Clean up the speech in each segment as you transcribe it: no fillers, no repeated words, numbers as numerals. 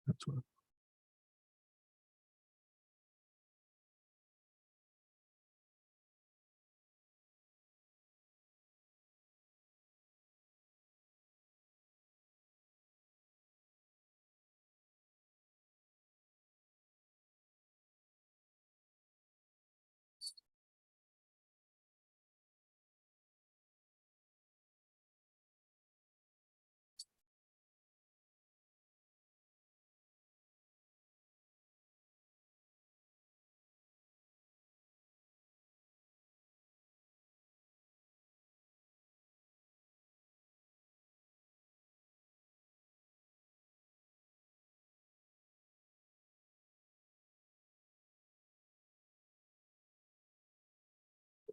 That's what.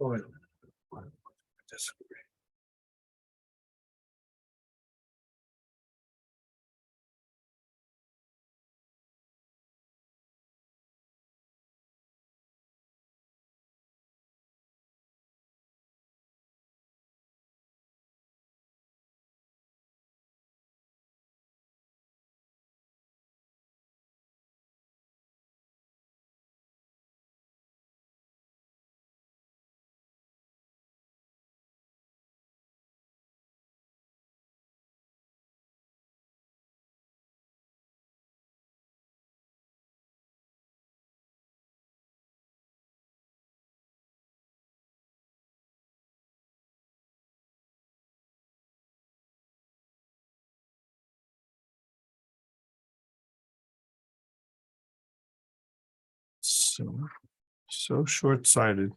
Oh, I disagree. So short-sighted.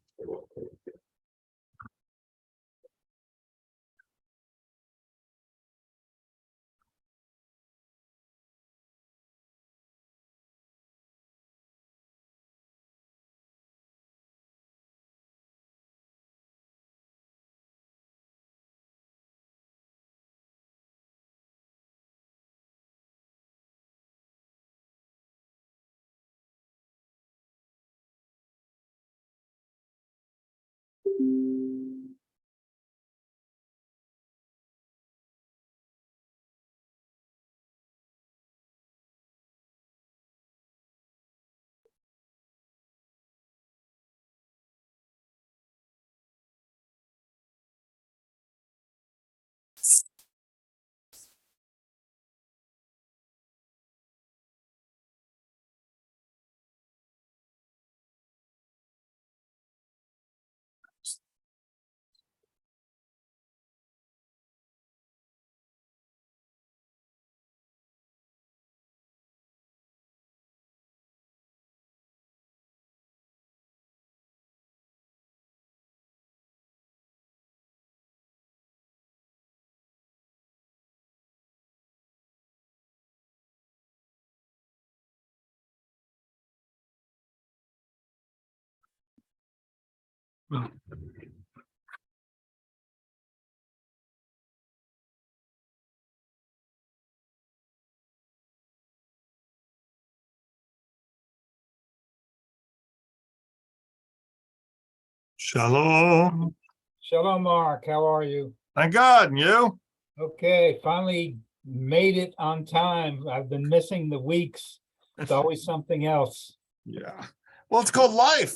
Shalom. Shalom, Mark. How are you? Thank God. And you? Okay, finally made it on time. I've been missing the weeks. It's always something else. Yeah. Well, it's called life.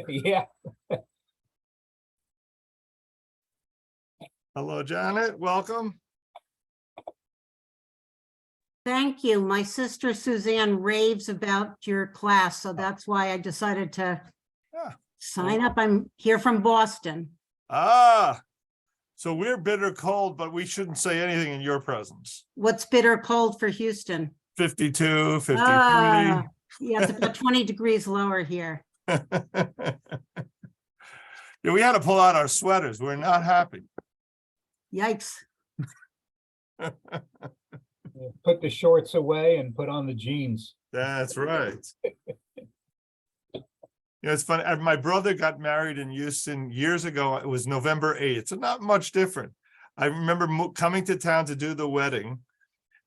Yeah. Hello, Janet. Welcome. Thank you. My sister Suzanne raves about your class, so that's why I decided to Yeah. sign up. I'm here from Boston. Ah, so we're bitter cold, but we shouldn't say anything in your presence. What's bitter cold for Houston? 52, 53. Yeah, it's about 20 degrees lower here. Yeah, we had to pull out our sweaters. We're not happy. Yikes. Put the shorts away and put on the jeans. That's right. It's funny. My brother got married in Houston years ago. It was November 8th. So not much different. I remember coming to town to do the wedding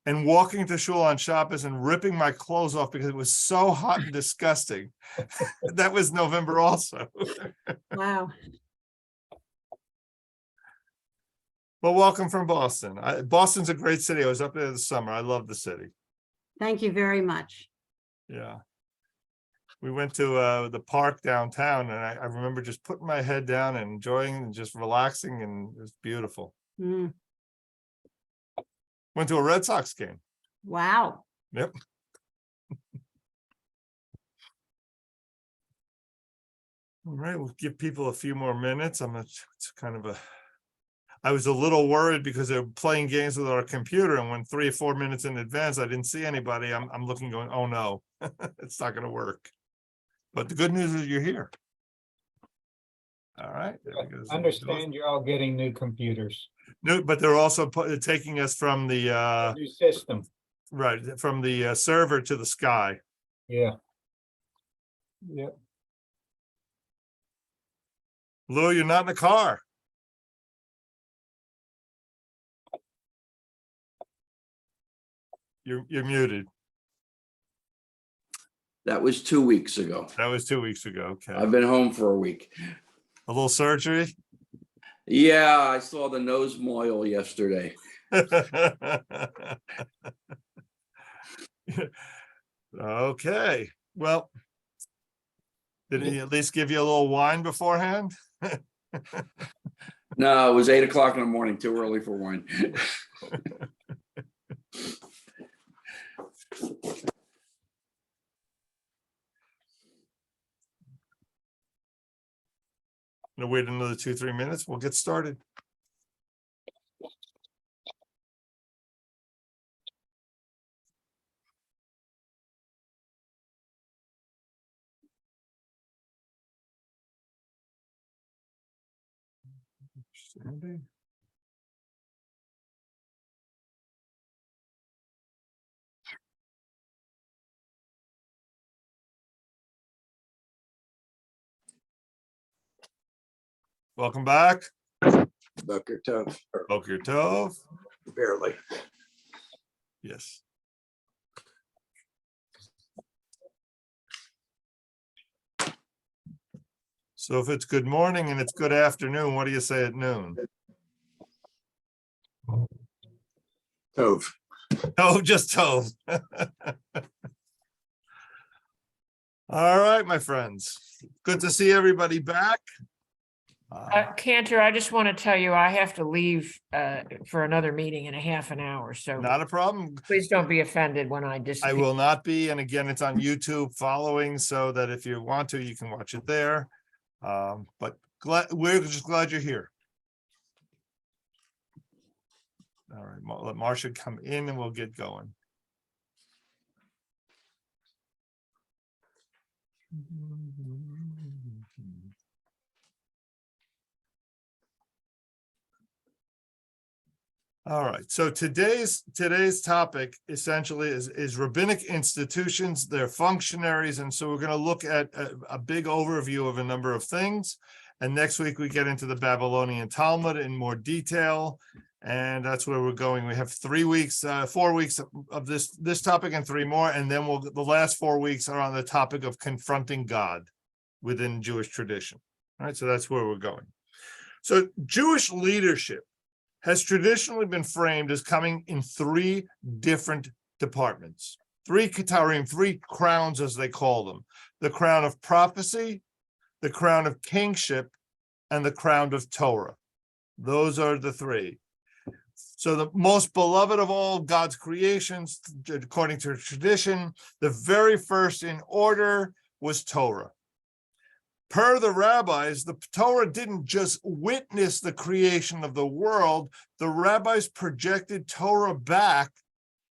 and walking to shul on Shabbos and ripping my clothes off because it was so hot and disgusting. That was November also. Wow. Well, welcome from Boston. Boston's a great city. I was up there this summer. I love the city. Thank you very much. Yeah. We went to the park downtown, and I remember just putting my head down and enjoying and just relaxing, and it was beautiful. Mm, Went to a Red Sox game. wow. Yep. All right, we'll give people a few more minutes. It's kind of I was a little worried because they're playing games with our computer, and when 3 or 4 minutes in advance, I didn't see anybody. I'm looking going, oh no, it's not gonna work. But the good news is you're here. All right. There we go. Understand you're all getting new computers, No, but they're also taking us from the new system. right, from the server to the sky. Yeah. Yep. Lou, you're not in the car. You're muted. That was 2 weeks ago. That was 2 weeks ago. Okay. I've been home for a week. A little surgery. Yeah, I saw the nose moil yesterday. Okay. Well, did he at least give you a little wine beforehand? No, it was 8 o'clock in the morning, too early for wine. Gonna wait another 2-3 minutes. We'll get started. Sandy? Welcome back. Boker Tov, or Boker Tov. barely. Yes. So if it's good morning and it's good afternoon, what do you say at noon? Tov. Oh, just Tov. All right, my friends. Good to see everybody back. Cantor, I just want to tell you, I have to leave for another meeting in a half an hour, so Not a problem. please don't be offended when I I disappear. will not be. And again, it's on YouTube following, so that if you want to, you can watch it there. But we're just glad you're here. All right, let Marcia come in and we'll get going. All right, so today's topic essentially is rabbinic institutions, their functionaries, and so we're going to look at a big overview of a number of things. And next week we get into the Babylonian Talmud in more detail, and that's where we're going. We have 4 weeks of this topic and 3 more, and then the last 4 weeks are on the topic of confronting God within Jewish tradition. All right, so that's where we're going. So Jewish leadership has traditionally been framed as coming in 3 different departments, 3 katarim, 3 crowns as they call them: the crown of prophecy, the crown of kingship, and the crown of Torah. Those are the 3. So the most beloved of all God's creations, according to tradition, the very first in order was Torah. Per the rabbis, the Torah didn't just witness the creation of the world. The rabbis projected Torah back,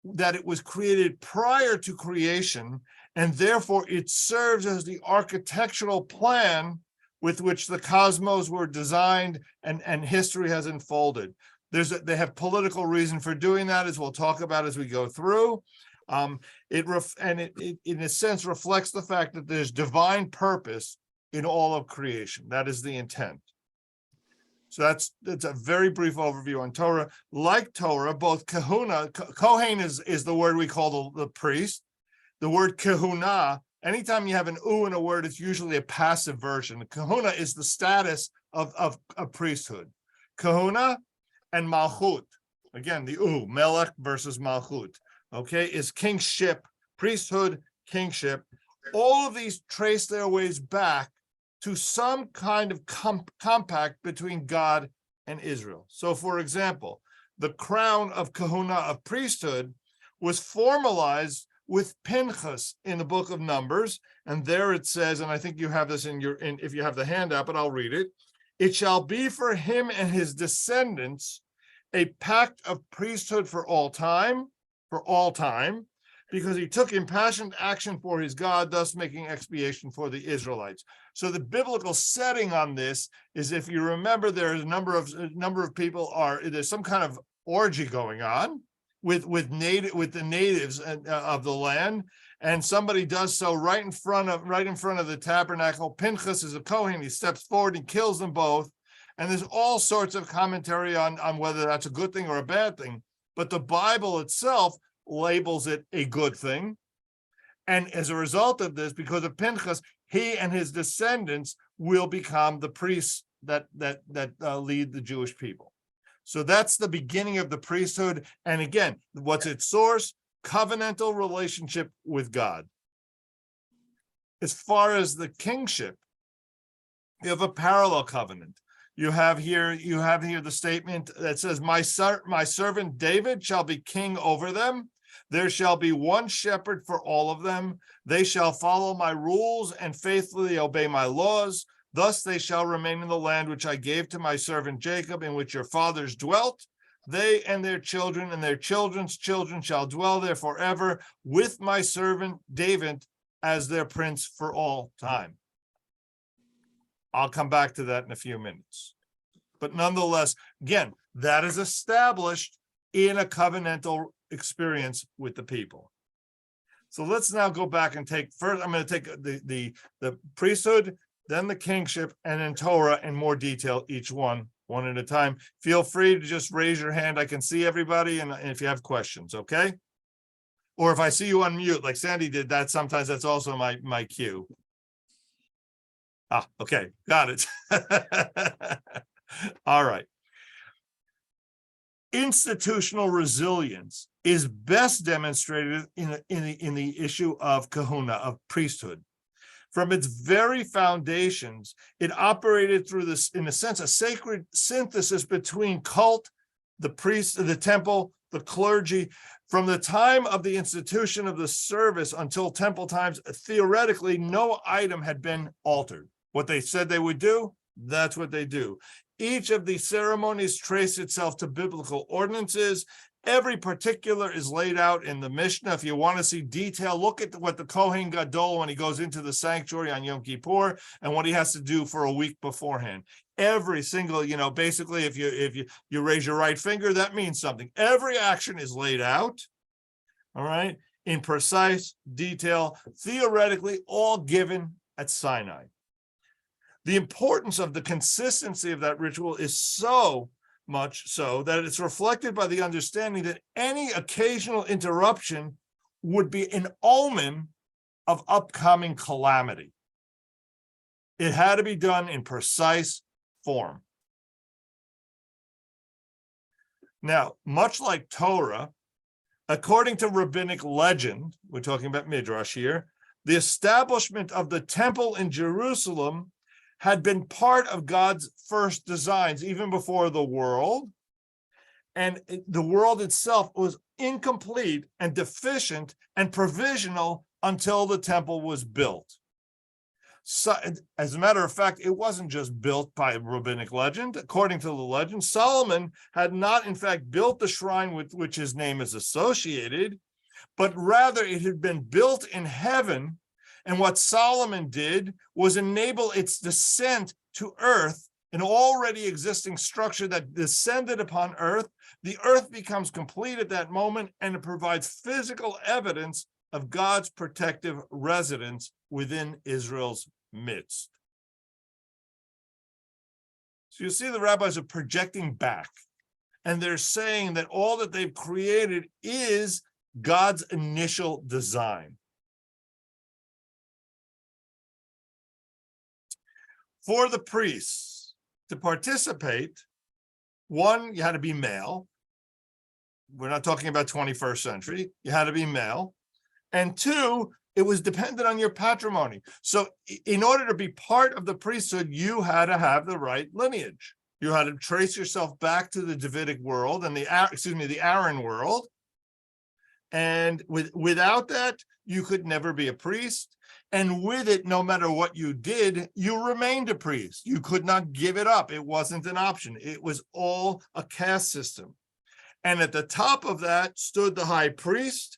that it was created prior to creation, and therefore it serves as the architectural plan with which the cosmos were designed and history has unfolded. They have political reason for doing that, as we'll talk about as we go through. It in a sense reflects the fact that there's divine purpose in all of creation. That is the intent. So that's a very brief overview on Torah. Like Torah, both kahuna, kohen is the word we call the priest. The word kahuna, anytime you have an u in a word, it's usually a passive version. Kahuna is the status of a priesthood. Kahuna and malchut, again, the u, melech versus malchut. okay, is kingship, priesthood, kingship. All of these trace their ways back to some kind of compact between God and Israel. So, for example, the crown of kahuna, of priesthood, was formalized with Pinchas in the book of Numbers. And there it says, and I think you have this if you have the handout, but I'll read it. It shall be for him and his descendants a pact of priesthood for all time, because he took impassioned action for his God, thus making expiation for the Israelites. So the biblical setting on this is, if you remember, there's a number of people there's some kind of orgy going on with the natives of the land, and somebody does so right in front of the tabernacle. Pinchas is a Kohen. He steps forward and kills them both. And there's all sorts of commentary on whether that's a good thing or a bad thing. But the Bible itself labels it a good thing. And as a result of this, because of Pinchas, he and his descendants will become the priests that lead the Jewish people. So that's the beginning of the priesthood. And again, what's its source? Covenantal relationship with God. As far as the kingship, you have a parallel covenant. You have here the statement that says, my servant David shall be king over them. There shall be one shepherd for all of them. They shall follow my rules and faithfully obey my laws. Thus they shall remain in the land which I gave to my servant Jacob, in which your fathers dwelt. They and their children and their children's children shall dwell there forever, with my servant David as their prince for all time. I'll come back to that in a few minutes. But nonetheless, again, that is established in a covenantal experience with the people. So let's now go back and take first, I'm going to take the priesthood, then the kingship, and then Torah in more detail, each one at a time. Feel free to just raise your hand. I can see everybody, and if you have questions, okay? Or if I see you on mute, like Sandy did, sometimes that's also my cue. Okay, got it. All right. Institutional resilience is best demonstrated in the issue of kahuna, of priesthood. From its very foundations, it operated through this, in a sense, a sacred synthesis between cult, the priest, the temple, the clergy. From the time of the institution of the service until temple times, theoretically, no item had been altered. What they said they would do, that's what they do. Each of these ceremonies trace itself to biblical ordinances. Every particular is laid out in the Mishnah. If you want to see detail, look at what the Kohen Gadol, when he goes into the sanctuary on Yom Kippur, and what he has to do for a week beforehand. Every single, basically, if you raise your right finger, that means something. Every action is laid out, all right, in precise detail, theoretically, all given at Sinai. The importance of the consistency of that ritual is so much so that it's reflected by the understanding that any occasional interruption would be an omen of upcoming calamity. It had to be done in precise form. Now, much like Torah, according to rabbinic legend, we're talking about Midrash here, the establishment of the temple in Jerusalem had been part of God's first designs, even before the world. And the world itself was incomplete and deficient and provisional until the temple was built. So, as a matter of fact, it wasn't just built by rabbinic legend. According to the legend, Solomon had not, in fact, built the shrine with which his name is associated, but rather it had been built in heaven. And what Solomon did was enable its descent to earth, an already existing structure that descended upon earth. The earth becomes complete at that moment, and it provides physical evidence of God's protective residence within Israel's midst. So you see, the rabbis are projecting back, and they're saying that all that they've created is God's initial design. For the priests to participate, one, you had to be male. we're not talking about 21st century. You had to be male. And two, it was dependent on your patrimony. So in order to be part of the priesthood, you had to have the right lineage. You had to trace yourself back to the Davidic world and the Aaron world. And without that, you could never be a priest. And with it, no matter what you did, you remained a priest. You could not give it up. It wasn't an option. It was all a caste system. And at the top of that stood the high priest,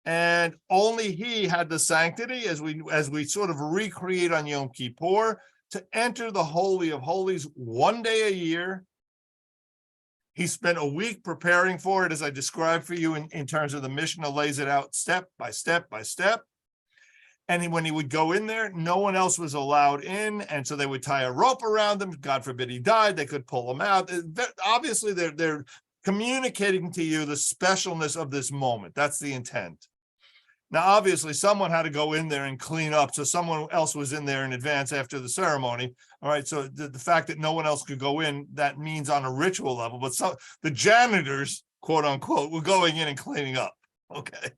and only he had the sanctity, as we sort of recreate on Yom Kippur, to enter the Holy of Holies one day a year. He spent a week preparing for it, as I described for you in terms of the Mishnah lays it out step by step by step. And when he would go in there, no one else was allowed in. And so they would tie a rope around him. God forbid he died, they could pull him out. Obviously, they're communicating to you the specialness of this moment. That's the intent. Now, obviously, someone had to go in there and clean up. So someone else was in there in advance after the ceremony. All right. So the fact that no one else could go in, that means on a ritual level. But so the janitors, quote unquote, were going in and cleaning up. Okay.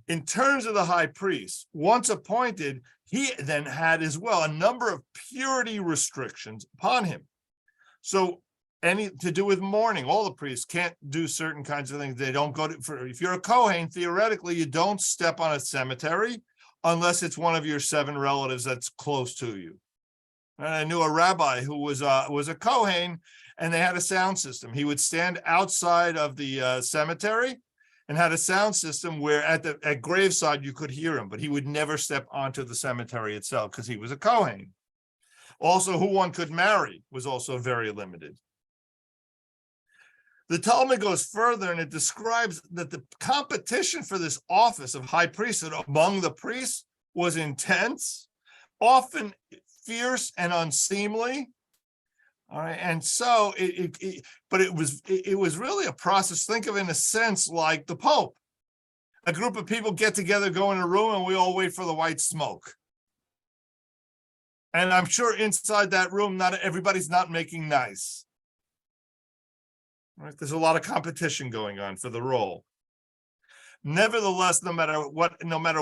In terms of the high priest, once appointed, he then had as well a number of purity restrictions upon him. So any to do with mourning, all the priests can't do certain kinds of things. They don't go to, if you're a Kohen, theoretically, you don't step on a cemetery unless it's one of your 7 relatives that's close to you. And I knew a rabbi who was a Kohen, and they had a sound system. He would stand outside of the cemetery and had a sound system where at graveside you could hear him, but he would never step onto the cemetery itself because he was a Kohen. Also, who one could marry was also very limited. The Talmud goes further and it describes that the competition for this office of high priesthood among the priests was intense, often fierce and unseemly. All right, and so but it was really a process. Think of it in a sense like the Pope. A group of people get together, go in a room, and we all wait for the white smoke. And I'm sure inside that room, not everybody's not making nice. Right? There's a lot of competition going on for the role. Nevertheless, no matter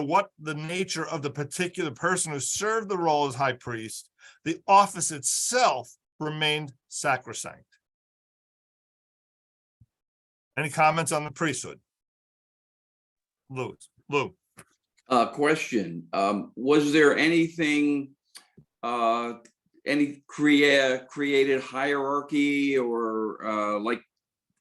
what the nature of the particular person who served the role as high priest, the office itself remained sacrosanct. Any comments on the priesthood? Lou. Question. Was there anything, any created hierarchy or like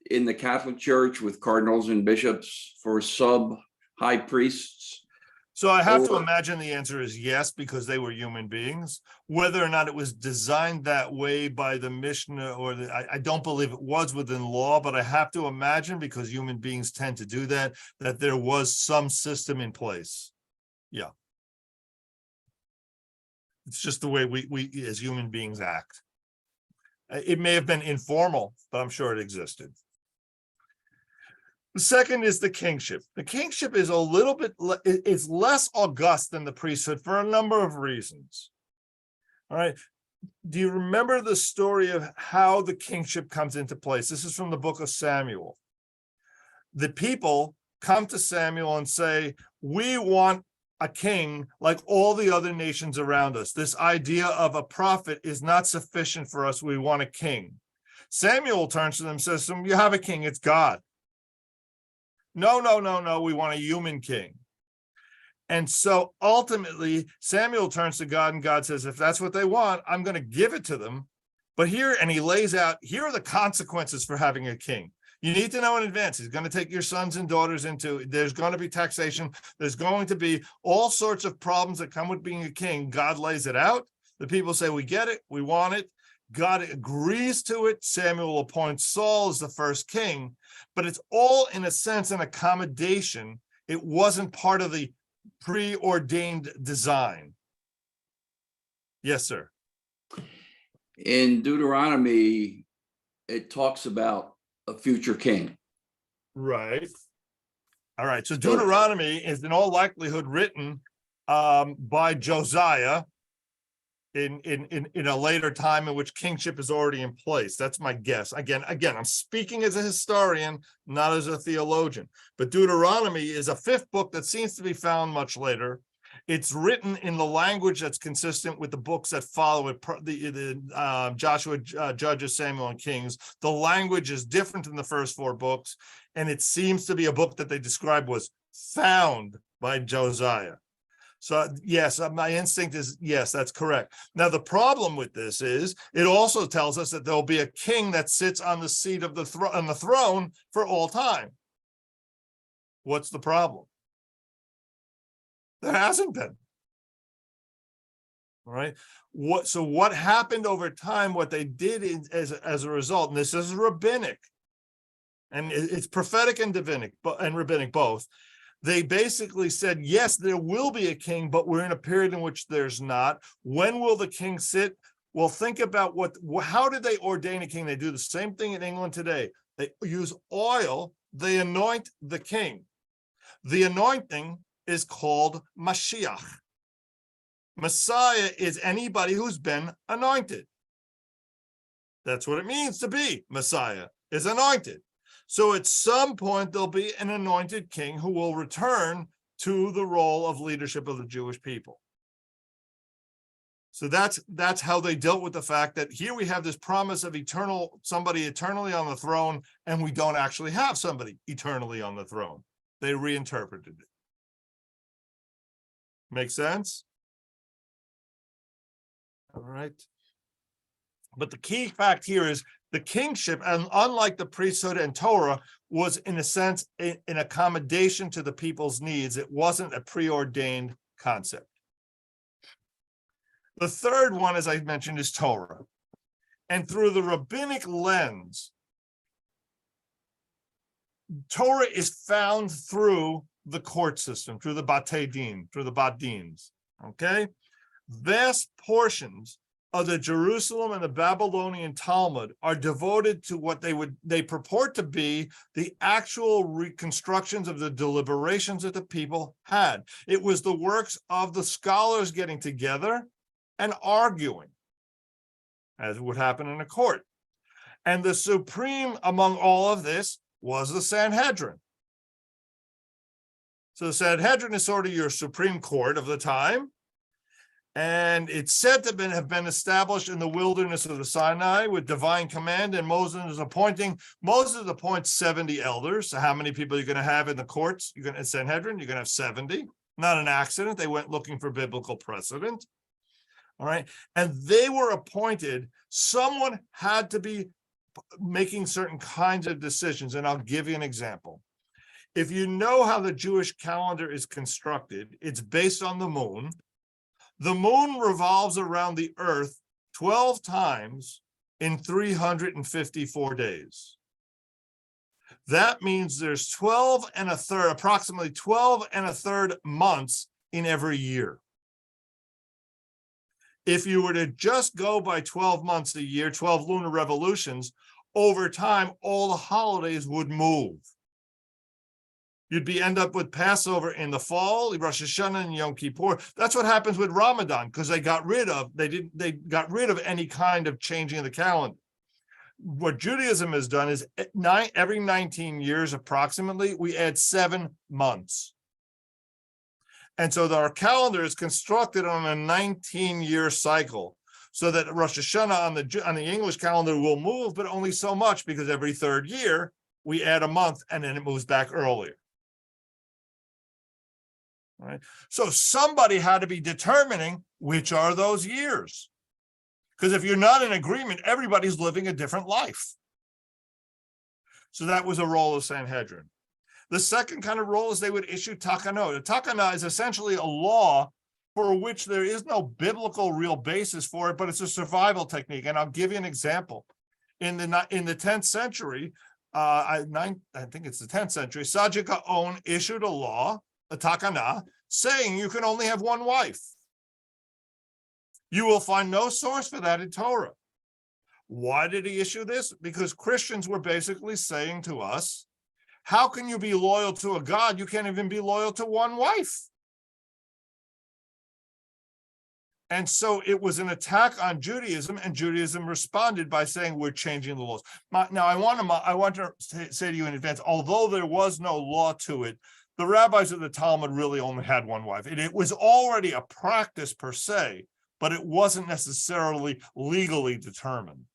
in the Catholic Church with cardinals and bishops for sub-high priests? So I have to imagine the answer is yes, because they were human beings. Whether or not it was designed that way by the Mishnah or I don't believe it was within law, but I have to imagine, because human beings tend to do that there was some system in place. Yeah. It's just the way we as human beings act. It may have been informal, but I'm sure it existed. The second is the kingship. The kingship is a little bit, it's less august than the priesthood for a number of reasons. All right. Do you remember the story of how the kingship comes into place? This is from the book of Samuel. The people come to Samuel and say, we want a king like all the other nations around us. This idea of a prophet is not sufficient for us. We want a king. Samuel turns to them and says, you have a king, it's God. No, we want a human king. And so ultimately, Samuel turns to God and God says, if that's what they want, I'm going to give it to them. But here, and he lays out, here are the consequences for having a king. You need to know in advance, he's going to take your sons and daughters into, there's going to be taxation. There's going to be all sorts of problems that come with being a king. God lays it out. The people say, we get it, we want it. God agrees to it. Samuel appoints Saul as the first king, but it's all in a sense an accommodation. It wasn't part of the preordained design. Yes, sir. In Deuteronomy, it talks about a future king. Right. All right. So Deuteronomy is in all likelihood written by Josiah. in a later time in which kingship is already in place. That's my guess. Again, I'm speaking as a historian, not as a theologian. But Deuteronomy is a fifth book that seems to be found much later. It's written in the language that's consistent with the books that follow it, Joshua, Judges, Samuel, and Kings. The language is different in the first four books, and it seems to be a book that they describe was found by Josiah. So yes, my instinct is yes, that's correct. Now the problem with this is it also tells us that there'll be a king that sits on the seat of the throne for all time. What's the problem? There hasn't been. All right. What happened over time? What they did as a result, and this is rabbinic, and it's prophetic and divinic, and rabbinic both. They basically said, yes, there will be a king, but we're in a period in which there's not. When will the king sit? Well, think about how did they ordain a king? They do the same thing in England today. They use oil, they anoint the king. The anointing is called Mashiach. Messiah is anybody who's been anointed. That's what it means to be Messiah, is anointed. So at some point, there'll be an anointed king who will return to the role of leadership of the Jewish people. So that's how they dealt with the fact that here we have this promise of somebody eternally on the throne, and we don't actually have somebody eternally on the throne. They reinterpreted it. Make sense? All right. But the key fact here is the kingship, and unlike the priesthood and Torah, was in a sense an accommodation to the people's needs. It wasn't a preordained concept. The third one, as I mentioned, is Torah. And through the rabbinic lens, Torah is found through the court system, through the Batei Din, through the Bat Dins, okay? Vast portions of the Jerusalem and the Babylonian Talmud are devoted to what they purport to be the actual reconstructions of the deliberations that the people had. It was the works of the scholars getting together and arguing, as would happen in a court. And the supreme among all of this was the Sanhedrin. So the Sanhedrin is sort of your Supreme Court of the time. And it's said to have been established in the wilderness of the Sinai with divine command, and Moses appoints 70 elders. So how many people are you going to have in the courts? You're going to Sanhedrin, you're going to have 70. Not an accident. They went looking for biblical precedent. All right. And they were appointed. Someone had to be making certain kinds of decisions. And I'll give you an example. If you know how the Jewish calendar is constructed, it's based on the moon. The moon revolves around the earth 12 times in 354 days. That means there's approximately 12 and a third months in every year. If you were to just go by 12 months a year, 12 lunar revolutions, over time, all the holidays would move. You'd end up with Passover in the fall, Rosh Hashanah and Yom Kippur. That's what happens with Ramadan, because they got rid of any kind of changing of the calendar. What Judaism has done is every 19 years approximately, we add 7 months. And so our calendar is constructed on a 19-year cycle, so that Rosh Hashanah on the English calendar will move, but only so much, because every third year we add a month and then it moves back earlier. Right. So somebody had to be determining which are those years. Because if you're not in agreement, everybody's living a different life. So that was a role of Sanhedrin. The second kind of role is they would issue takanot. A takana is essentially a law for which there is no biblical real basis for it, but it's a survival technique. And I'll give you an example. In the 10th century, I think it's the 10th century, Sajid Gaon issued a law, a takana, saying you can only have one wife. You will find no source for that in Torah. Why did he issue this? Because Christians were basically saying to us, how can you be loyal to a God? You can't even be loyal to one wife. And so it was an attack on Judaism, and Judaism responded by saying, we're changing the laws. Now, I want to say to you in advance, although there was no law to it, the rabbis of the Talmud really only had one wife. And it was already a practice per se, but it wasn't necessarily legally determined.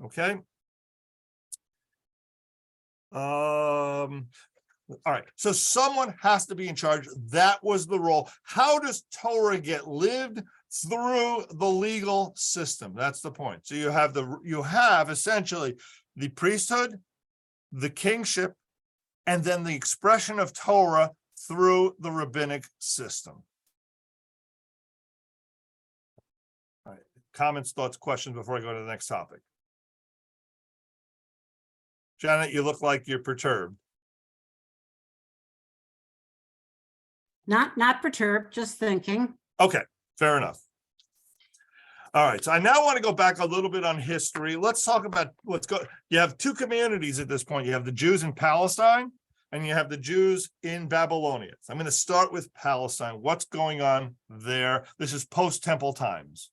Okay. All right, so someone has to be in charge. That was the role. How does Torah get lived? Through the legal system. That's the point. So you have essentially the priesthood, the kingship, and then the expression of Torah through the rabbinic system. All right, comments, thoughts, questions before I go to the next topic. Janet, you look like you're perturbed. Not perturbed, just thinking. Okay, fair enough. All right, so I now want to go back a little bit on history. Let's talk about you have two communities at this point. You have the Jews in Palestine and you have the Jews in Babylonia. So I'm going to start with Palestine. What's going on there? This is post-temple times.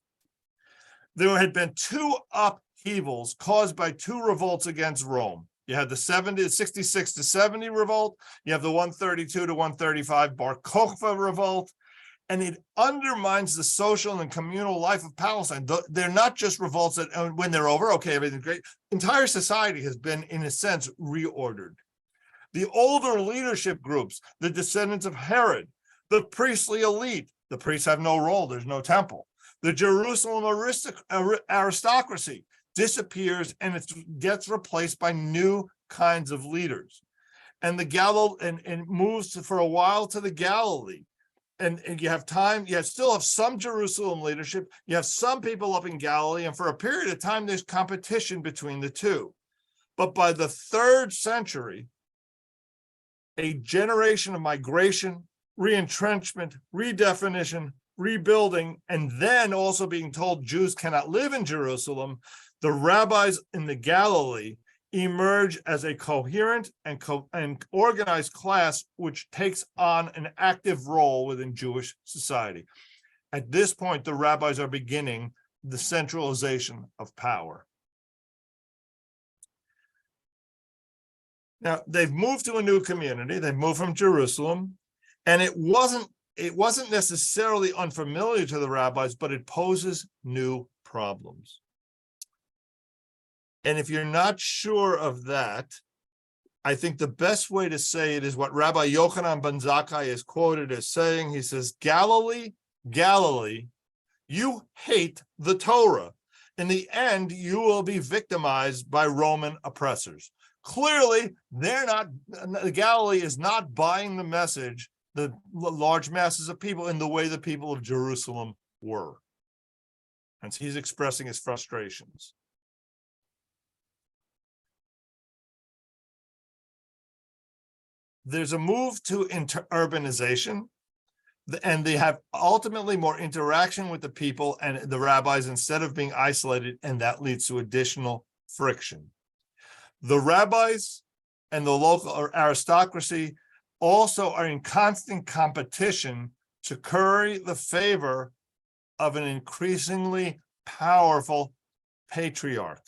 There had been two upheavals caused by two revolts against Rome. You had the 66 to 70 revolt. You have the 132 to 135 Bar Kokhba revolt. And it undermines the social and communal life of Palestine. They're not just revolts that when they're over, okay, everything's great. Entire society has been, in a sense, reordered. The older leadership groups, the descendants of Herod, the priestly elite, the priests have no role, there's no temple. The Jerusalem aristocracy disappears and it gets replaced by new kinds of leaders. And and moves for a while to the Galilee. And you have time, still have some Jerusalem leadership, you have some people up in Galilee, and for a period of time, there's competition between the two. But by the 3rd century, a generation of migration, re-entrenchment, redefinition, rebuilding, and then also being told Jews cannot live in Jerusalem, the rabbis in the Galilee emerge as a coherent and organized class which takes on an active role within Jewish society. At this point, the rabbis are beginning the centralization of power. Now, they've moved to a new community. They've moved from Jerusalem, and it wasn't necessarily unfamiliar to the rabbis, but it poses new problems. And if you're not sure of that, I think the best way to say it is what Rabbi Yochanan ben Zakkai is quoted as saying. He says, Galilee, Galilee, you hate the Torah. In the end, you will be victimized by Roman oppressors. Clearly, the Galilee is not buying the message, the large masses of people, in the way the people of Jerusalem were. And so he's expressing his frustrations. There's a move to urbanization, and they have ultimately more interaction with the people and the rabbis instead of being isolated, and that leads to additional friction. The rabbis and the local aristocracy also are in constant competition to curry the favor of an increasingly powerful patriarch.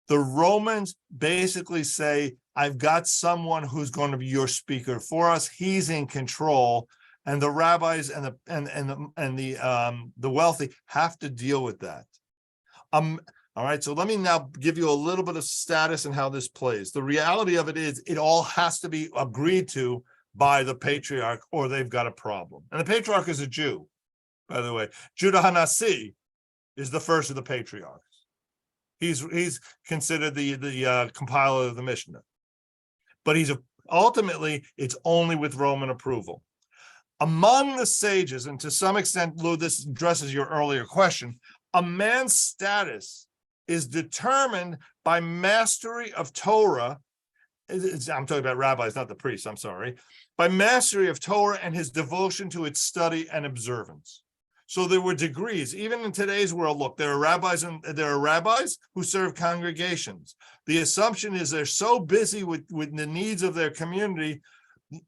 The Romans basically say, I've got someone who's going to be your speaker for us. He's in control, and the rabbis and the wealthy have to deal with that. All right, so let me now give you a little bit of status and how this plays. The reality of it is, it all has to be agreed to by the patriarch, or they've got a problem. And the patriarch is a Jew, by the way. Judah Hanasi is the first of the patriarchs. He's considered the compiler of the Mishnah. But ultimately, it's only with Roman approval. Among the sages, and to some extent, Lou, this addresses your earlier question, a man's status is determined by mastery of Torah. I'm talking about rabbis, not the priests, I'm sorry. By mastery of Torah and his devotion to its study and observance. So there were degrees, even in today's world. Look, there are rabbis who serve congregations. The assumption is they're so busy with the needs of their community,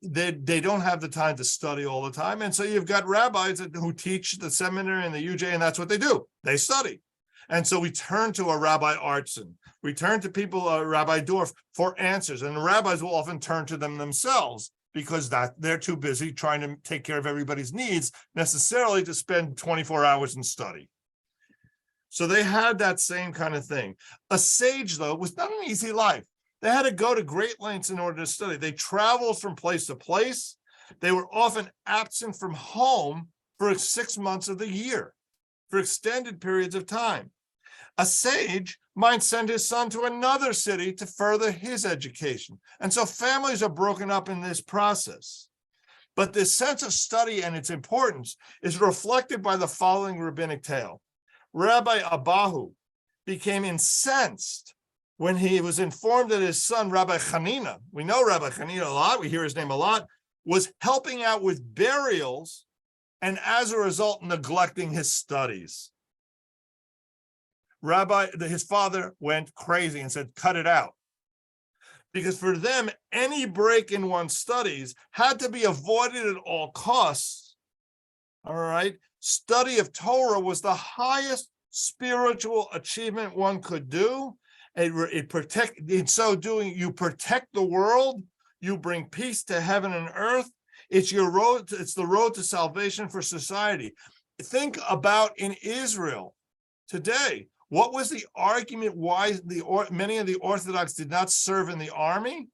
they don't have the time to study all the time. And so you've got rabbis who teach the seminary and the UJ, and that's what they do. They study. And so we turn to a Rabbi Artson, we turn to people, Rabbi Dorf, for answers. And the rabbis will often turn to them themselves because they're too busy trying to take care of everybody's needs necessarily to spend 24 hours in study. So they had that same kind of thing. A sage, though, was not an easy life. They had to go to great lengths in order to study. They traveled from place to place. They were often absent from home for 6 months of the year, for extended periods of time. A sage might send his son to another city to further his education. And so families are broken up in this process. But this sense of study and its importance is reflected by the following rabbinic tale. Rabbi Abahu became incensed when he was informed that his son, Rabbi Hanina, we know Rabbi Hanina a lot, we hear his name a lot, was helping out with burials and as a result, neglecting his studies. His father went crazy and said, cut it out. Because for them, any break in one's studies had to be avoided at all costs. All right. Study of Torah was the highest spiritual achievement one could do. In so doing, you protect the world, you bring peace to heaven and earth. It's the road to salvation for society. Think about in Israel today. What was the argument why many of the Orthodox did not serve in the army?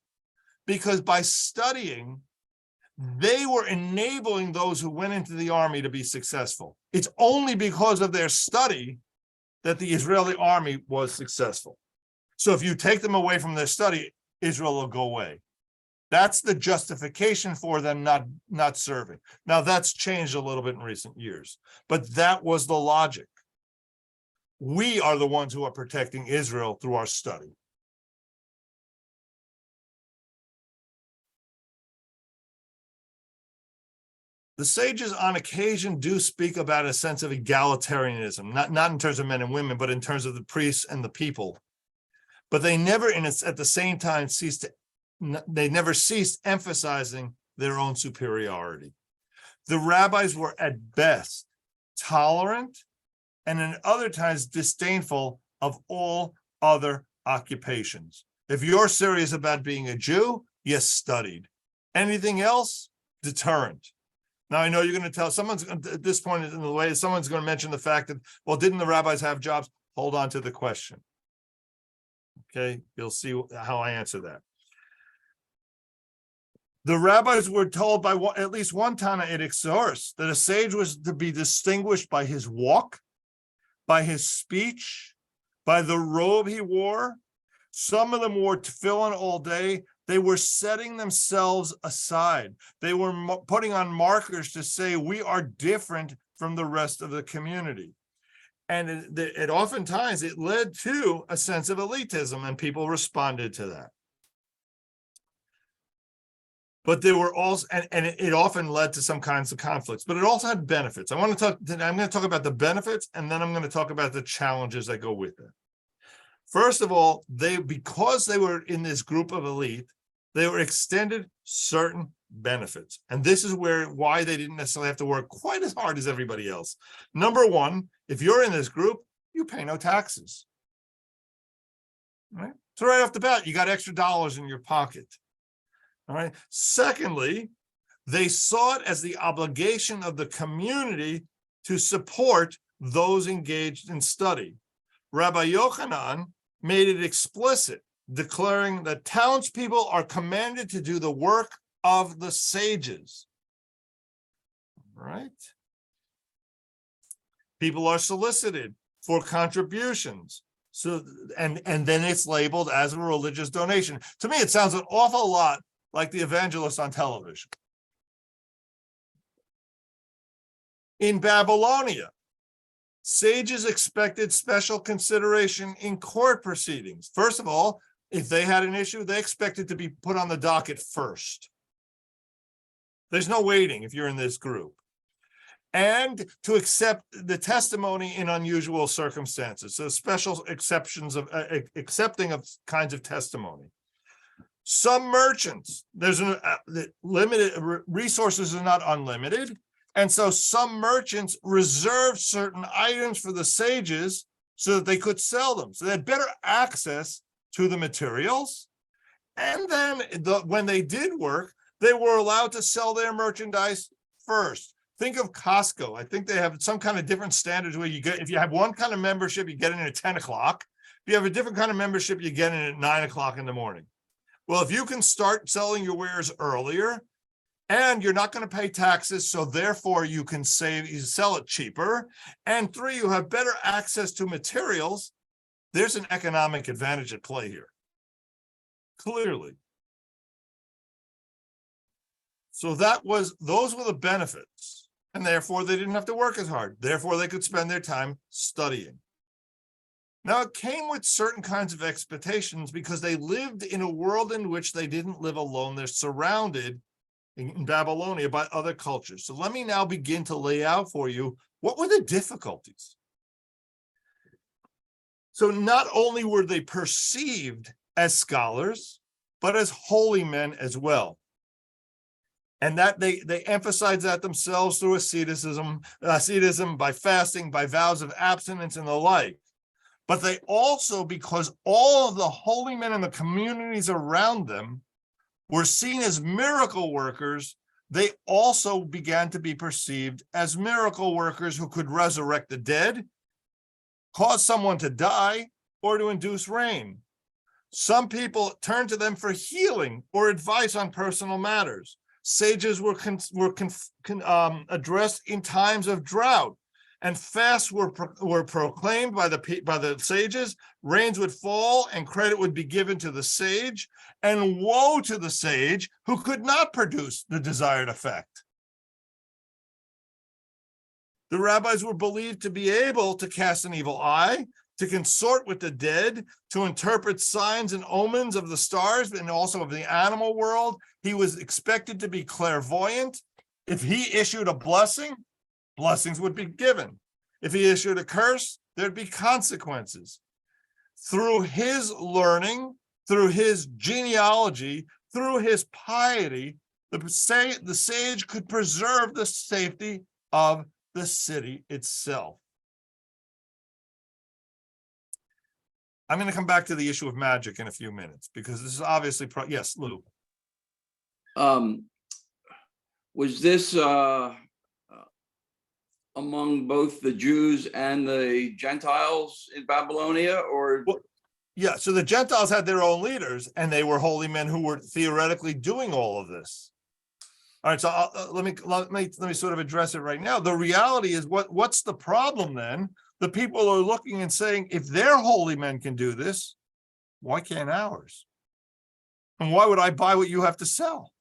Because by studying, they were enabling those who went into the army to be successful. It's only because of their study that the Israeli army was successful. So if you take them away from their study, Israel will go away. That's the justification for them not serving. Now that's changed a little bit in recent years, but that was the logic. We are the ones who are protecting Israel through our study. The sages on occasion do speak about a sense of egalitarianism, not in terms of men and women, but in terms of the priests and the people. But they never, at the same time, ceased emphasizing their own superiority. The rabbis were at best tolerant and in other times disdainful of all other occupations. If you're serious about being a Jew, you studied. Anything else, deterrent. Now, I know you're going to tell someone's at this point in the way, someone's going to mention the fact that, well, didn't the rabbis have jobs? Hold on to the question. Okay, you'll see how I answer that. The rabbis were told by at least one Tannaitic source that a sage was to be distinguished by his walk, by his speech, by the robe he wore. Some of them wore tefillin all day. They were setting themselves aside. They were putting on markers to say, we are different from the rest of the community. And it oftentimes it led to a sense of elitism, and people responded to that. But there were also, and it often led to some kinds of conflicts, but it also had benefits. I'm going to talk about the benefits, and then I'm going to talk about the challenges that go with it. First of all, because they were in this group of elite, they were extended certain benefits. And this is why they didn't necessarily have to work quite as hard as everybody else. Number one, if you're in this group, you pay no taxes. Right? So right off the bat, you got extra dollars in your pocket. All right. Secondly, they saw it as the obligation of the community to support those engaged in study. Rabbi Yochanan made it explicit, declaring that townspeople are commanded to do the work of the sages. Right? People are solicited for contributions. So, and then it's labeled as a religious donation. To me, it sounds an awful lot like the evangelist on television. In Babylonia, sages expected special consideration in court proceedings. First of all, if they had an issue, they expected to be put on the docket first. There's no waiting if you're in this group. And to accept the testimony in unusual circumstances. So special exceptions of accepting of kinds of testimony. Some merchants, there's the limited resources are not unlimited. And so some merchants reserved certain items for the sages so that they could sell them. So they had better access to the materials. And then when they did work, they were allowed to sell their merchandise first. Think of Costco. I think they have some kind of different standards where you get, if you have one kind of membership, you get in at 10 o'clock. If you have a different kind of membership, you get in at 9 o'clock in the morning. Well, if you can start selling your wares earlier and you're not going to pay taxes, so therefore you can you sell it cheaper. And 3, you have better access to materials. There's an economic advantage at play here. Clearly. So those were the benefits. And therefore they didn't have to work as hard. Therefore they could spend their time studying. Now, it came with certain kinds of expectations because they lived in a world in which they didn't live alone. They're surrounded in Babylonia by other cultures. So let me now begin to lay out for you, what were the difficulties? So not only were they perceived as scholars, but as holy men as well. And that they emphasize that themselves through asceticism, by fasting, by vows of abstinence and the like. But they also, because all of the holy men in the communities around them were seen as miracle workers, they also began to be perceived as miracle workers who could resurrect the dead, cause someone to die, or to induce rain. Some people turned to them for healing or advice on personal matters. Sages were addressed in times of drought, and fasts were proclaimed by the sages. Rains would fall, and credit would be given to the sage, and woe to the sage who could not produce the desired effect. The rabbis were believed to be able to cast an evil eye, to consort with the dead, to interpret signs and omens of the stars and also of the animal world. He was expected to be clairvoyant. If he issued a blessing, blessings would be given. If he issued a curse, there'd be consequences. Through his learning, through his genealogy, through his piety, the sage could preserve the safety of the city itself. I'm going to come back to the issue of magic in a few minutes, because this is obviously, yes, Lou. Was this among both the Jews and the Gentiles in Babylonia, or? Well, yeah, so the Gentiles had their own leaders, and they were holy men who were theoretically doing all of this. All right, so let me sort of address it right now. The reality is, what's the problem then? The people are looking and saying, if their holy men can do this, why can't ours? And why would I buy what you have to sell?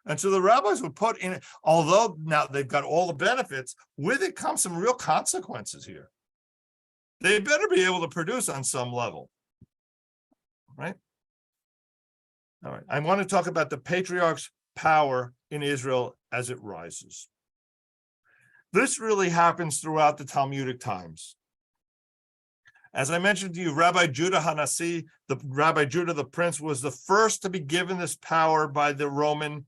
And so the rabbis would put in, although now they've got all the benefits, with it comes some real consequences here. They better be able to produce on some level, right? All right, I want to talk about the patriarch's power in Israel as it rises. This really happens throughout the Talmudic times. As I mentioned to you, Rabbi Judah Hanasi, Rabbi Judah the Prince, was the first to be given this power by the Roman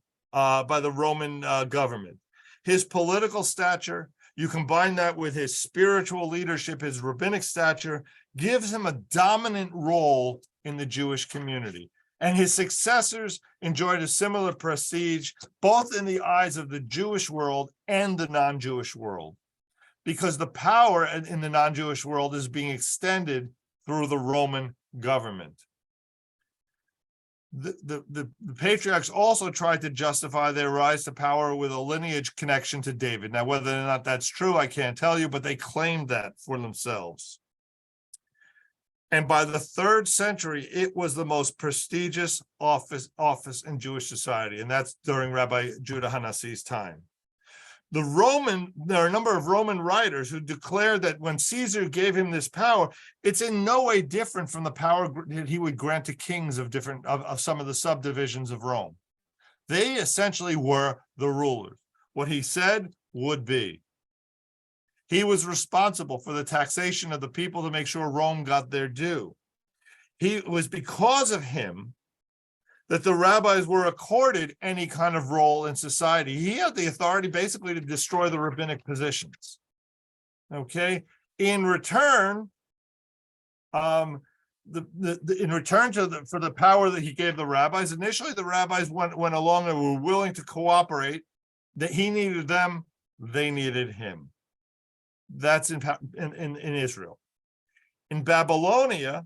government. His political stature, you combine that with his spiritual leadership, his rabbinic stature, gives him a dominant role in the Jewish community. And his successors enjoyed a similar prestige, both in the eyes of the Jewish world and the non-Jewish world, because the power in the non-Jewish world is being extended through the Roman government. The patriarchs also tried to justify their rise to power with a lineage connection to David. Now, whether or not that's true, I can't tell you, but they claimed that for themselves. And by the 3rd century, it was the most prestigious office in Jewish society, and that's during Rabbi Judah Hanasi's time. There are a number of Roman writers who declared that when Caesar gave him this power, it's in no way different from the power that he would grant to kings of some of the subdivisions of Rome. They essentially were the rulers. What he said would be. He was responsible for the taxation of the people to make sure Rome got their due. It was because of him that the rabbis were accorded any kind of role in society. He had the authority basically to destroy the rabbinic positions. Okay, in return, in return for the power that he gave the rabbis, initially the rabbis went along and were willing to cooperate. That he needed them, they needed him. That's in Israel. In Babylonia,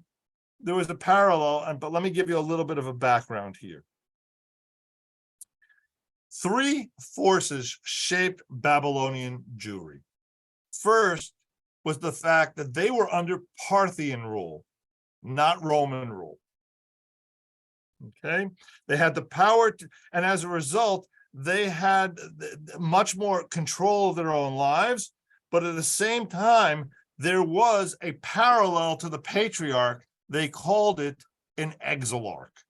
there was a parallel, but let me give you a little bit of a background here. 3 forces shaped Babylonian Jewry. First was the fact that they were under Parthian rule, not Roman rule. Okay, they had the power to, and as a result, they had much more control of their own lives, but at the same time, there was a parallel to the patriarch. They called it an exilarch.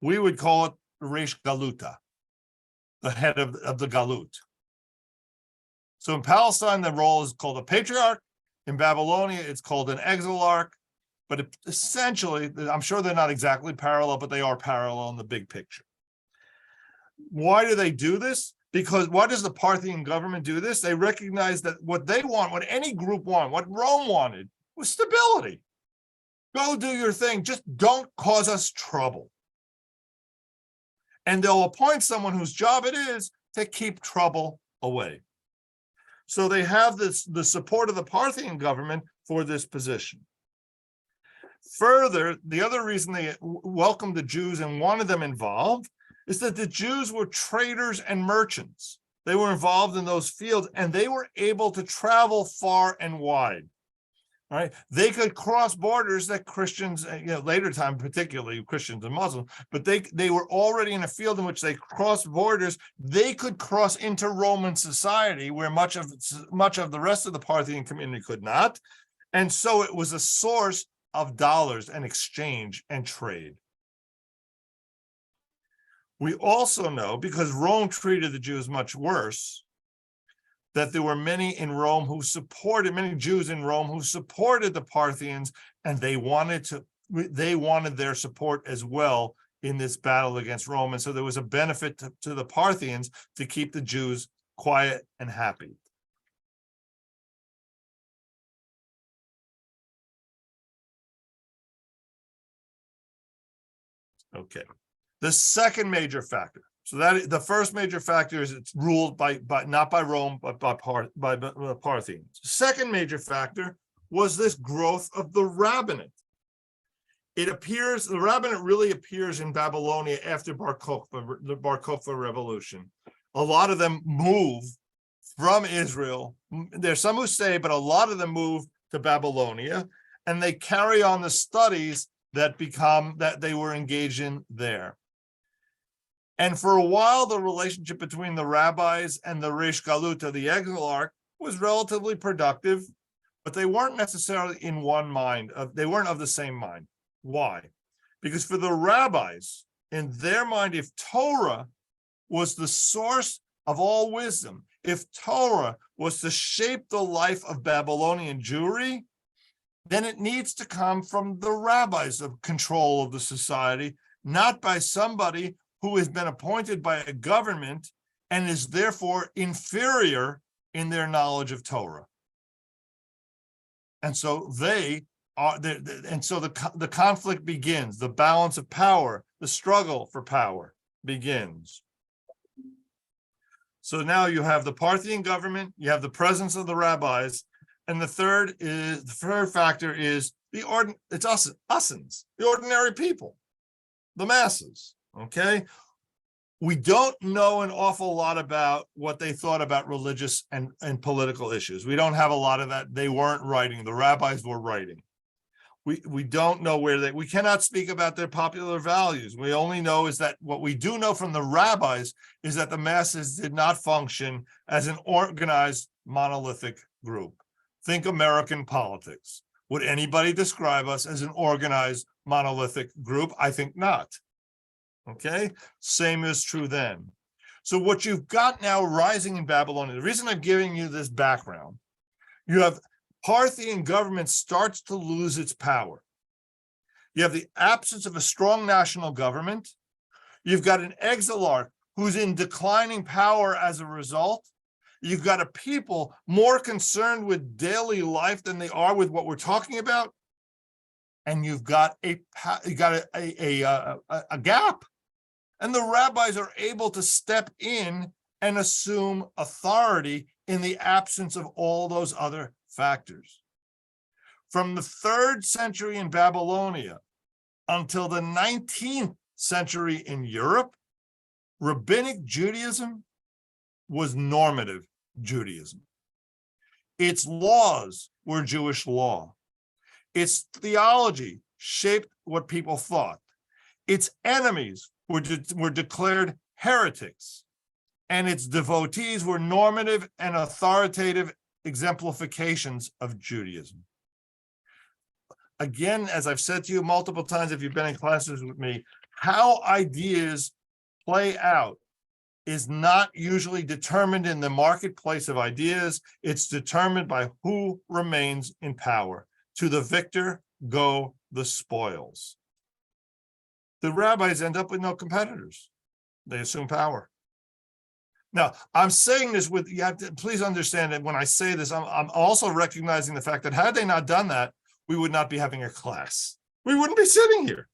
We would call it Reish Galuta, the head of the Galut. So in Palestine, the role is called a patriarch. In Babylonia, it's called an exilarch. But essentially, I'm sure they're not exactly parallel, but they are parallel in the big picture. Why do they do this? Because why does the Parthian government do this? They recognize that what they want, what any group wanted, what Rome wanted, was stability. Go do your thing. Just don't cause us trouble. And they'll appoint someone whose job it is to keep trouble away. So they have the support of the Parthian government for this position. Further, the other reason they welcomed the Jews and wanted them involved is that the Jews were traders and merchants. They were involved in those fields and they were able to travel far and wide. Right? They could cross borders that Christians, later time, particularly Christians and Muslims, but they were already in a field in which they crossed borders. They could cross into Roman society where much of the rest of the Parthian community could not. And so it was a source of dollars and exchange and trade. We also know, because Rome treated the Jews much worse, that there were many Jews in Rome who supported the Parthians, and they wanted their support as well in this battle against Rome. And so there was a benefit to the Parthians to keep the Jews quiet and happy. Okay. The second major factor. So that the first major factor is it's ruled by not by Rome, but by the Parthians. The second major factor was this growth of the Rabbinic. The Rabbinic really appears in Babylonia after the Bar Kokhba revolution. A lot of them move from Israel. There's some who say, but a lot of them move to Babylonia, and they carry on the studies that they were engaged in there. And for a while, the relationship between the rabbis and the Reish Galuta, the exilarch, was relatively productive, but they weren't necessarily in one mind. They weren't of the same mind. Why? Because for the rabbis, in their mind, if Torah was the source of all wisdom, if Torah was to shape the life of Babylonian Jewry, then it needs to come from the rabbis of control of the society, not by somebody who has been appointed by a government and is therefore inferior in their knowledge of Torah. And so the conflict begins, the balance of power, the struggle for power begins. So now you have the Parthian government, you have the presence of the rabbis, and the third factor is it's usins, the ordinary people, the masses. Okay, we don't know an awful lot about what they thought about religious and political issues. We don't have a lot of that. They weren't writing. The rabbis were writing. We don't know we cannot speak about their popular values. We only know is that what we do know from the rabbis is that the masses did not function as an organized monolithic group. Think American politics. Would anybody describe us as an organized monolithic group? I think not. Okay, same is true then. So what you've got now rising in Babylonia, the reason I'm giving you this background, you have Parthian government starts to lose its power. You have the absence of a strong national government. You've got an exilarch who's in declining power as a result. You've got a people more concerned with daily life than they are with what we're talking about. And you've got a gap. And the rabbis are able to step in and assume authority in the absence of all those other factors. From the 3rd century in Babylonia until the 19th century in Europe, Rabbinic Judaism was normative Judaism. Its laws were Jewish law. Its theology shaped what people thought. Its enemies were declared heretics, and its devotees were normative and authoritative exemplifications of Judaism. Again, as I've said to you multiple times, if you've been in classes with me, how ideas play out is not usually determined in the marketplace of ideas. It's determined by who remains in power. To the victor go the spoils. The rabbis end up with no competitors. They assume power. Now, I'm saying this with, you have to please understand that when I say this, I'm also recognizing the fact that had they not done that, we would not be having a class. We wouldn't be sitting here.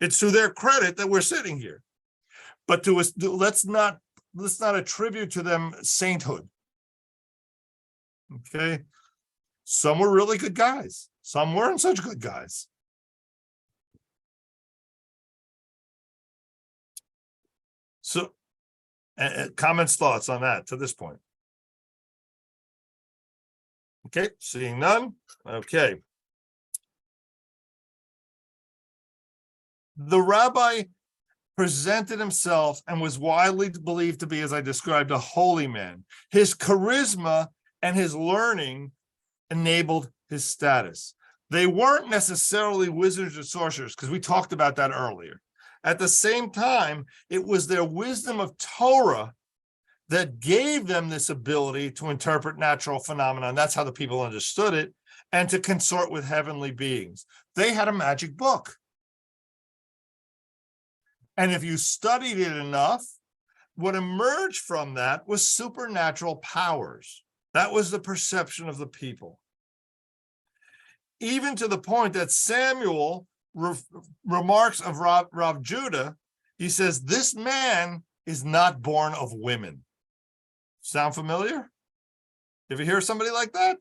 It's to their credit that we're sitting here. But to us, let's not attribute to them sainthood. Okay. Some were really good guys. Some weren't such good guys. So, comments, thoughts on that to this point? Okay, seeing none. Okay. The rabbi presented himself and was widely believed to be, as I described, a holy man. His charisma and his learning enabled his status. They weren't necessarily wizards or sorcerers, because we talked about that earlier. At the same time, it was their wisdom of Torah that gave them this ability to interpret natural phenomena. And that's how the people understood it, and to consort with heavenly beings. They had a magic book. And if you studied it enough, what emerged from that was supernatural powers. That was the perception of the people. Even to the point that Samuel remarks of Rav Judah, he says, this man is not born of women. Sound familiar? Ever hear somebody like that?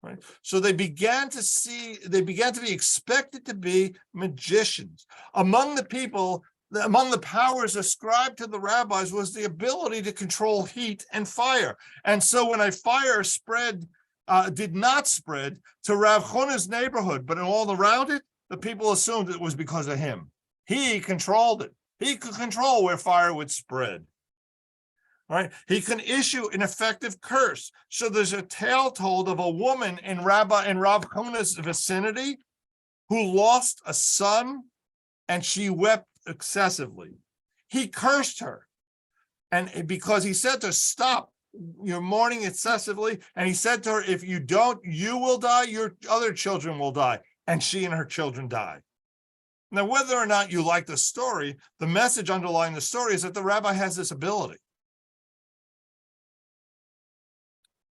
Right. So they began to be expected to be magicians. Among the people, among the powers ascribed to the rabbis was the ability to control heat and fire. And so when a fire did not spread to Rav Huna's neighborhood, but in all around it, the people assumed it was because of him. He controlled it. He could control where fire would spread. Right? He can issue an effective curse. So there's a tale told of a woman in Rav Huna's vicinity who lost a son, and she wept excessively. He cursed her, and because he said to her, stop, you're mourning excessively. And he said to her, if you don't, you will die, your other children will die. And she and her children died. Now, whether or not you like the story, the message underlying the story is that the rabbi has this ability.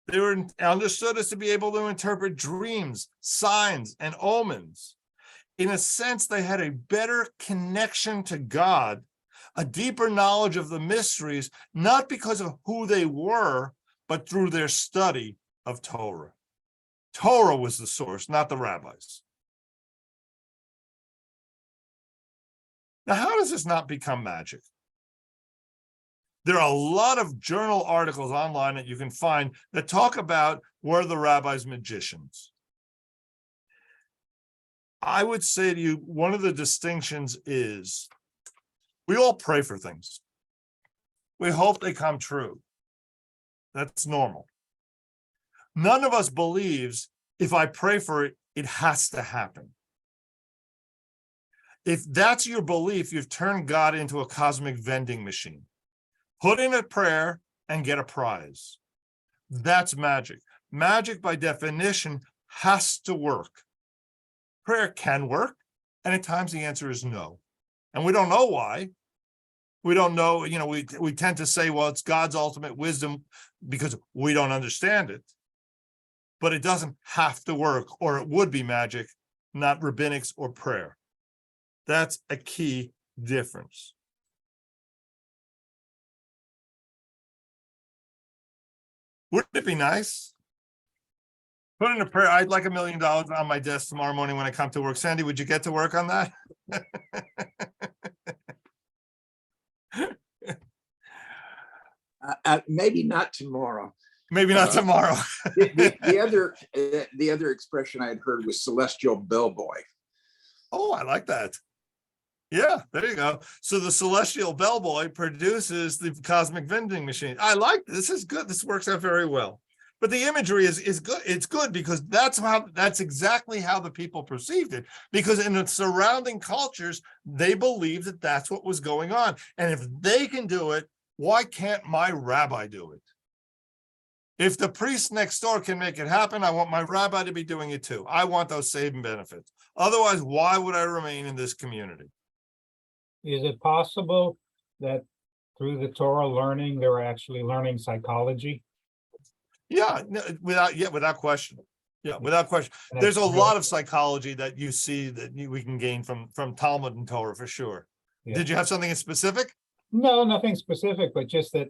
They were understood as to be able to interpret dreams, signs, and omens. In a sense, they had a better connection to God, a deeper knowledge of the mysteries, not because of who they were, but through their study of Torah. Torah was the source, not the rabbis. Now, how does this not become magic? There are a lot of journal articles online that you can find that talk about were the rabbis magicians. I would say to you, one of the distinctions is we all pray for things. We hope they come true. That's normal. None of us believes if I pray for it, it has to happen. If that's your belief, you've turned God into a cosmic vending machine. Put in a prayer and get a prize. That's magic. Magic, by definition, has to work. Prayer can work, and at times the answer is no. And we don't know why. We don't know, we tend to say, well, it's God's ultimate wisdom because we don't understand it. But it doesn't have to work, or it would be magic, not rabbinics or prayer. That's a key difference. Wouldn't it be nice? Put in a prayer. I'd like $1 million on my desk tomorrow morning when I come to work. Sandy, would you get to work on that? Maybe not tomorrow. Maybe not tomorrow. The other expression I had heard was celestial bellboy. Oh, I like that. Yeah, there you go. So the celestial bellboy produces the cosmic vending machine. I like this. This is good. This works out very well. But the imagery is good. It's good because that's exactly how the people perceived it. Because in the surrounding cultures, they believed that that's what was going on. And if they can do it, why can't my rabbi do it? If the priest next door can make it happen, I want my rabbi to be doing it too. I want those same benefits. Otherwise, why would I remain in this community? Is it possible that through the Torah learning, they're actually learning psychology? Yeah, without question. Yeah, without question. And There's a that's lot of psychology that you see that we can gain from Talmud and Torah for sure. Yeah. Did you have something specific? No, nothing specific, but just that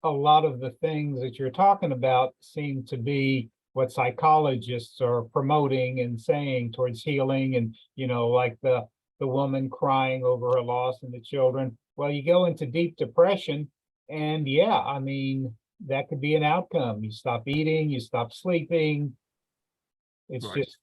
a lot of the things that you're talking about seem to be what psychologists are promoting and saying towards healing, and like the woman crying over her loss and the children. Well, you go into deep depression, and that could be an outcome. You stop eating, you stop sleeping. It's Right. just,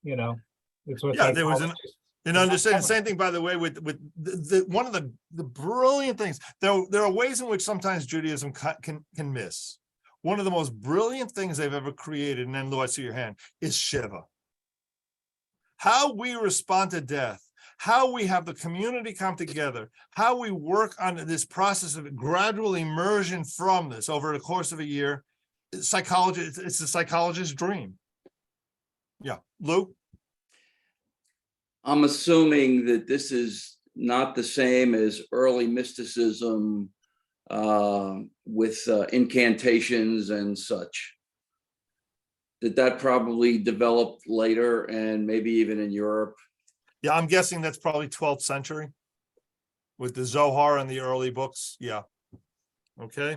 it's what Yeah, there was psychologists. an understanding. Same thing, by the way, with the one of the brilliant things. There are ways in which sometimes Judaism can miss. One of the most brilliant things they've ever created, and then Lou, I see your hand, is Shiva. How we respond to death, how we have the community come together, how we work on this process of gradual immersion from this over the course of a year. Psychology, it's a psychologist's dream. Yeah, Lou? I'm assuming that this is not the same as early mysticism with incantations and such. That probably developed later and maybe even in Europe. Yeah, I'm guessing that's probably 12th century with the Zohar and the early books. Yeah. Okay.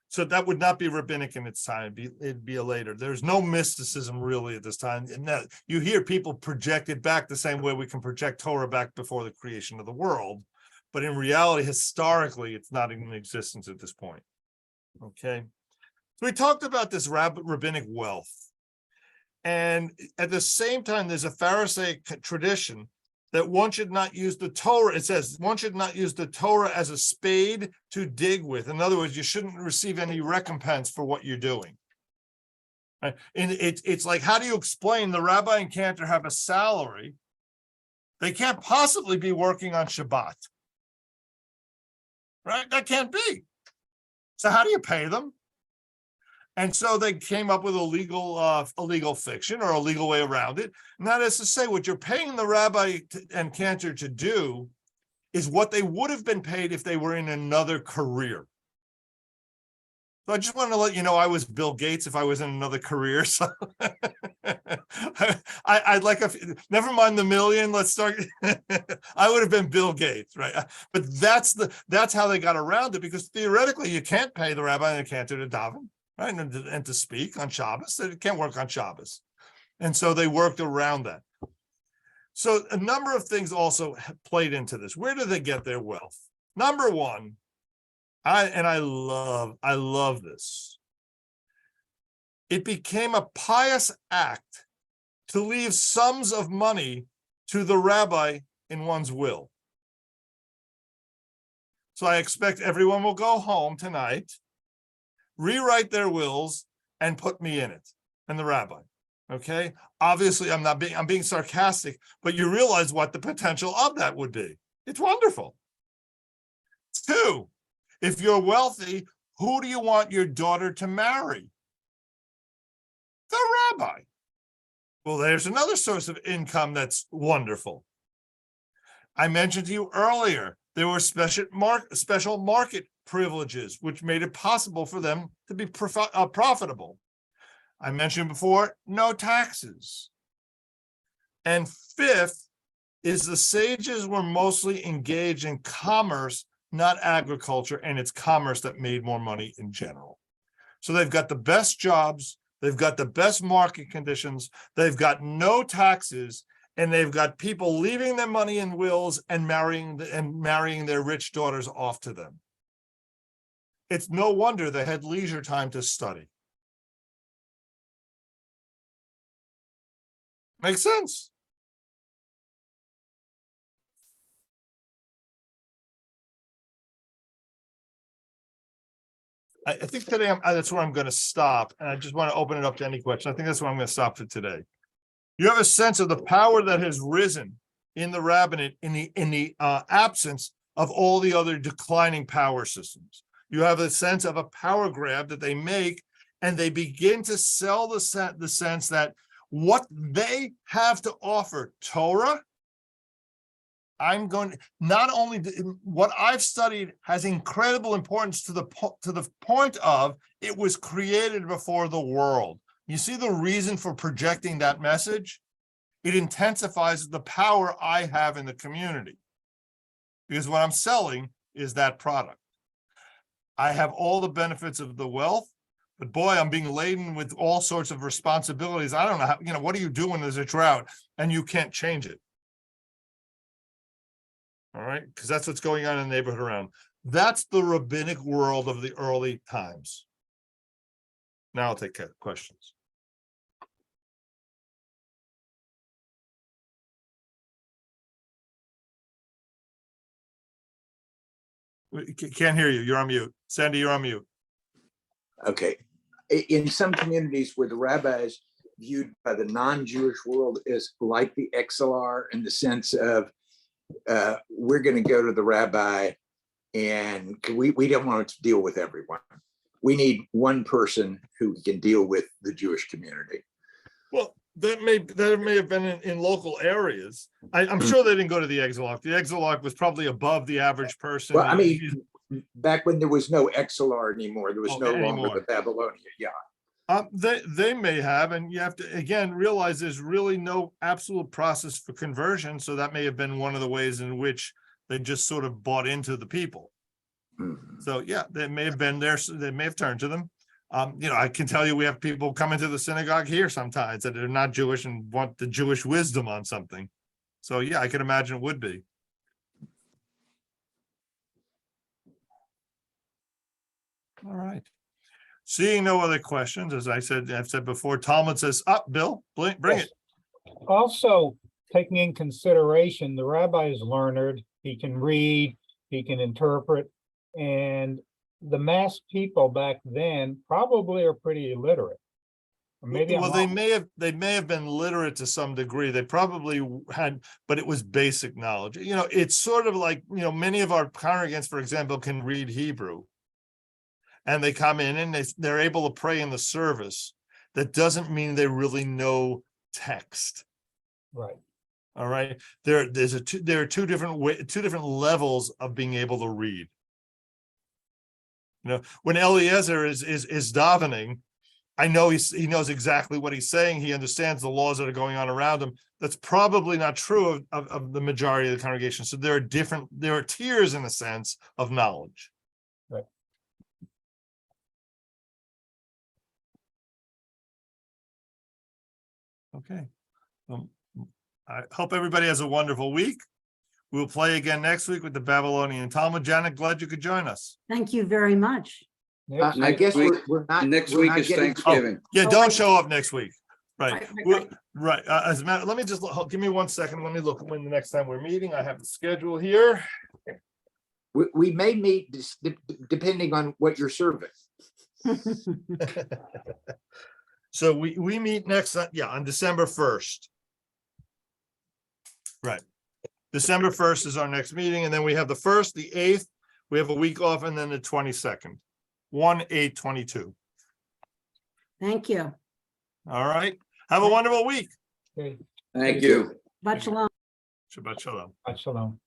So that would not be rabbinic in its time. It'd be a later. There's no mysticism really at this time. And that, you hear people project it back the same way we can project Torah back before the creation of the world. But in reality, historically, it's not in existence at this point. Okay. So we talked about this rabbinic wealth. And at the same time, there's a Pharisaic tradition that one should not use the Torah. It says one should not use the Torah as a spade to dig with. In other words, you shouldn't receive any recompense for what you're doing. Right? And it's like, how do you explain the rabbi and Cantor have a salary? They can't possibly be working on Shabbat. Right? That can't be. So how do you pay them? And so they came up with a legal fiction or a legal way around it. And that is to say, what you're paying the rabbi and Cantor to do is what they would have been paid if they were in another career. So I just want to let you know I was Bill Gates if I was in another career. So I'd like never mind the million. Let's start. I would have been Bill Gates, right? But that's how they got around it, because theoretically you can't pay the rabbi and the Cantor to daven. Right, and to speak on Shabbos. They can't work on Shabbos. And so they worked around that. So a number of things also played into this. Where do they get their wealth? Number one, I love this. It became a pious act to leave sums of money to the rabbi in one's will. So I expect everyone will go home tonight, rewrite their wills, and put me in it, and the rabbi. Okay. Obviously, I'm being sarcastic, but you realize what the potential of that would be. It's wonderful. Two, if you're wealthy, who do you want your daughter to marry? The rabbi. Well, there's another source of income that's wonderful. I mentioned to you earlier, there were special market privileges, which made it possible for them to be profitable. I mentioned before, no taxes. And fifth is the sages were mostly engaged in commerce, not agriculture, and it's commerce that made more money in general. So they've got the best jobs, they've got the best market conditions, they've got no taxes, and they've got people leaving their money in wills and marrying their rich daughters off to them. It's no wonder they had leisure time to study. Makes sense. I think today that's where I'm going to stop, and I just want to open it up to any questions. I think that's where I'm going to stop for today. You have a sense of the power that has risen in the rabbinate in the absence of all the other declining power systems. You have a sense of a power grab that they make, and they begin to sell the sense that what they have to offer, Torah, not only what I've studied has incredible importance to the point of it was created before the world. You see the reason for projecting that message? It intensifies the power I have in the community, because what I'm selling is that product. I have all the benefits of the wealth, but boy, I'm being laden with all sorts of responsibilities. I don't know how, what do you do when there's a drought and you can't change it? All right, because that's what's going on in the neighborhood around. That's the rabbinic world of the early times. Now I'll take questions. Can't hear you. You're on mute. Sandy, you're on mute. Okay. In some communities where the rabbis viewed by the non-Jewish world as like the XLR, in the sense of we're going to go to the rabbi and we don't want to deal with everyone. We need one person who can deal with the Jewish community. Well, that may have been in local areas. I'm sure they didn't go to the Exarch. The Exarch was probably above the average person. Well, I mean, back when there was no XLR anymore, there was no longer anymore. the Babylonia. Yeah. They may have, and you have to again realize there's really no absolute process for conversion. So that may have been one of the ways in which they just sort of bought into the people. Mhm. So yeah, they may have been there. So they may have turned to them. I can tell you we have people come into the synagogue here sometimes that are not Jewish and want the Jewish wisdom on something. So yeah, I can imagine it would be. All right. Seeing no other questions, as I've said before, Talmud says, up, Bill, bring it. Also, taking in consideration, the rabbi is learned, he can read, he can interpret, and the mass people back then probably are pretty illiterate. Or maybe I'm Well, they wrong. may have been literate to some degree. They probably had, but it was basic knowledge. It's sort of like, many of our congregants, for example, can read Hebrew. And they come in and they're able to pray in the service. That doesn't mean they really know text. Right. All right. There are two different levels of being able to read. When Eliezer is davening, I know he knows exactly what he's saying. He understands the laws that are going on around him. That's probably not true of the majority of the congregation. So there are tiers in a sense of knowledge. Right. Okay. I hope everybody has a wonderful week. We'll play again next week with the Babylonian Talmud. Janet, glad you could join us. Thank you very much. Next I guess week- we're not. Next we're week not is getting- Thanksgiving. Yeah, Oh, don't right. show up next week. Right. Right. Right. As a matter, let me just give me 1 second. Let me look when the next time we're meeting. I have the schedule here. We may meet depending on what you're serving. So we meet next, on December 1st. Right. December 1st is our next meeting, and then we have the 1st, the 8th, we have a week off, and then the 22nd, 1/8/22. Thank you. All right. Have a wonderful week. Okay, Thank you. But shalom. Shabbat shalom. shalom.